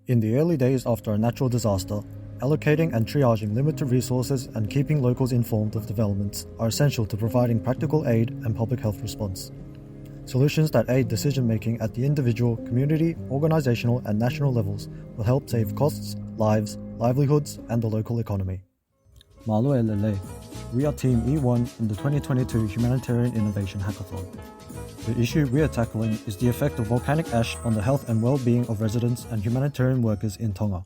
In the early days after a natural disaster, allocating and triaging limited resources and keeping locals informed of developments are essential to providing practical aid and public health response. Solutions that aid decision-making at the individual, community, organizational, and national levels will help save costs, lives, livelihoods, and the local economy. Malo elele. We are Team E1 in the 2022 Humanitarian Innovation Hackathon. The issue we are tackling is the effect of volcanic ash on the health and well-being of residents and humanitarian workers in Tonga.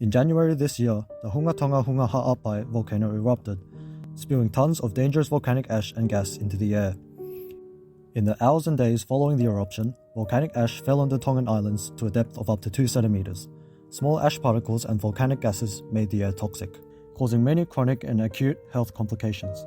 In January this year, the Hunga Tonga Hunga Ha'apai volcano erupted, spewing tons of dangerous volcanic ash and gas into the air. In the hours and days following the eruption, volcanic ash fell on the Tongan Islands to a depth of up to 2 centimeters. Small ash particles and volcanic gases made the air toxic, causing many chronic and acute health complications.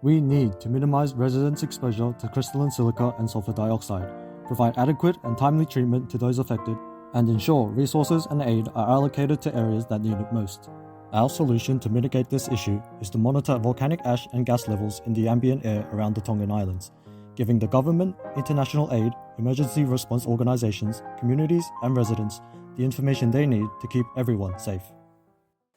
We need to minimize residents' exposure to crystalline silica and sulfur dioxide, provide adequate and timely treatment to those affected, and ensure resources and aid are allocated to areas that need it most. Our solution to mitigate this issue is to monitor volcanic ash and gas levels in the ambient air around the Tongan Islands, giving the government, international aid, emergency response organizations, communities, and residents the information they need to keep everyone safe.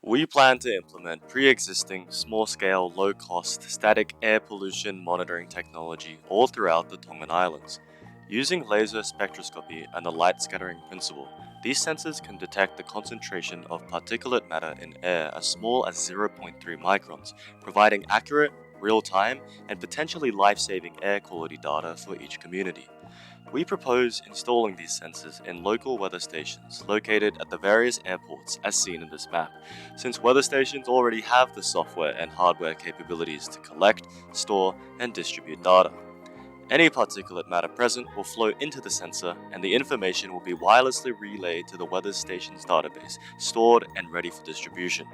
We plan to implement pre-existing, small-scale, low-cost, static air pollution monitoring technology all throughout the Tongan Islands. Using laser spectroscopy and the light scattering principle, these sensors can detect the concentration of particulate matter in air as small as 0.3 microns, providing accurate, real-time, and potentially life-saving air quality data for each community. We propose installing these sensors in local weather stations located at the various airports as seen in this map, since weather stations already have the software and hardware capabilities to collect, store, and distribute data. Any particulate matter present will flow into the sensor, and the information will be wirelessly relayed to the weather station's database, stored and ready for distribution.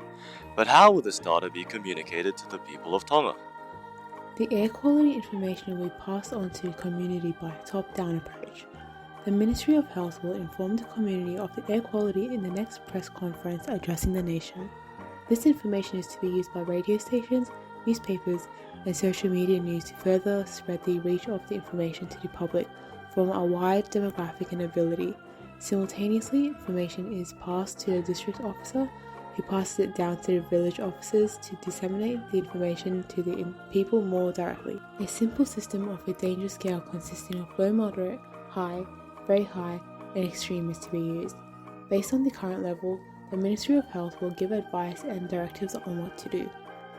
But how will this data be communicated to the people of Tonga? The air quality information will be passed on to the community by a top-down approach. The Ministry of Health will inform the community of the air quality in the next press conference addressing the nation. This information is to be used by radio stations, newspapers, and social media news to further spread the reach of the information to the public from a wide demographic and ability. Simultaneously, information is passed to the district officer, who passes it down to the village officers to disseminate the information to the people more directly. A simple system of a danger scale consisting of low, moderate, high, very high, and extreme is to be used. Based on the current level, the Ministry of Health will give advice and directives on what to do.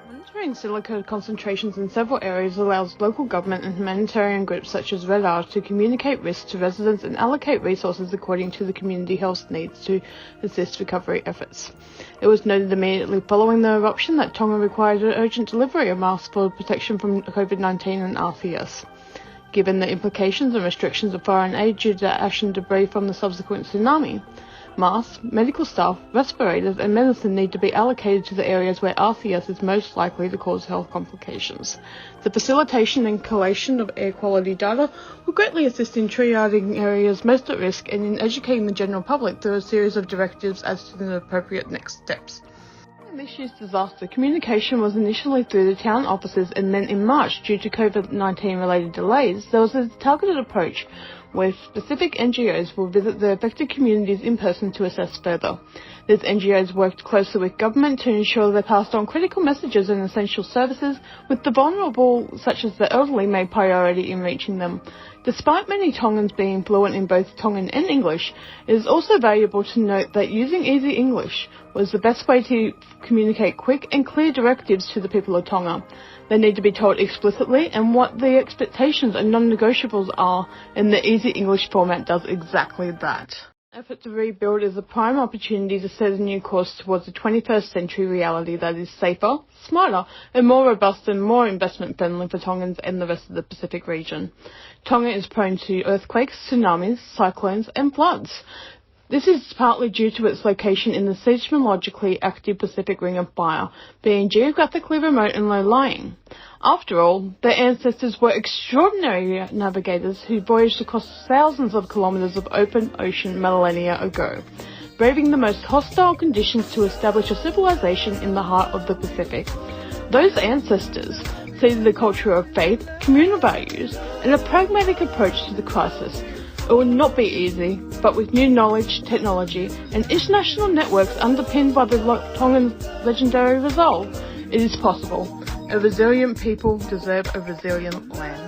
Monitoring silica concentrations in several areas allows local government and humanitarian groups such as Red R to communicate risks to residents and allocate resources according to the community health needs to assist recovery efforts. It was noted immediately following the eruption that Tonga required an urgent delivery of masks for protection from COVID-19 and RCS. Given the implications and restrictions of foreign aid due to ash and debris from the subsequent tsunami, masks, medical staff, respirators and medicine need to be allocated to the areas where RCS is most likely to cause health complications. The facilitation and collation of air quality data will greatly assist in triaging areas most at risk and in educating the general public through a series of directives as to the appropriate next steps. In this year's disaster, communication was initially through the town offices, and then in March, due to COVID-19 related delays, there was a targeted approach where specific NGOs will visit the affected communities in person to assess further. These NGOs worked closely with government to ensure they passed on critical messages and essential services, with the vulnerable, such as the elderly, made priority in reaching them. Despite many Tongans being fluent in both Tongan and English, it is also valuable to note that using easy English was the best way to communicate quick and clear directives to the people of Tonga. They need to be told explicitly and what the expectations and non-negotiables are, and the easy English format does exactly that. The effort to rebuild is a prime opportunity to set a new course towards a 21st century reality that is safer, smarter, and more robust and more investment friendly for Tongans and the rest of the Pacific region. Tonga is prone to earthquakes, tsunamis, cyclones, and floods. This is partly due to its location in the seismologically active Pacific Ring of Fire, being geographically remote and low-lying. After all, their ancestors were extraordinary navigators who voyaged across thousands of kilometres of open ocean millennia ago, braving the most hostile conditions to establish a civilization in the heart of the Pacific. Those ancestors seeded a culture of faith, communal values, and a pragmatic approach to the crisis. It will not be easy, but with new knowledge, technology, and international networks underpinned by the Tongan legendary resolve, it is possible. A resilient people deserve a resilient land.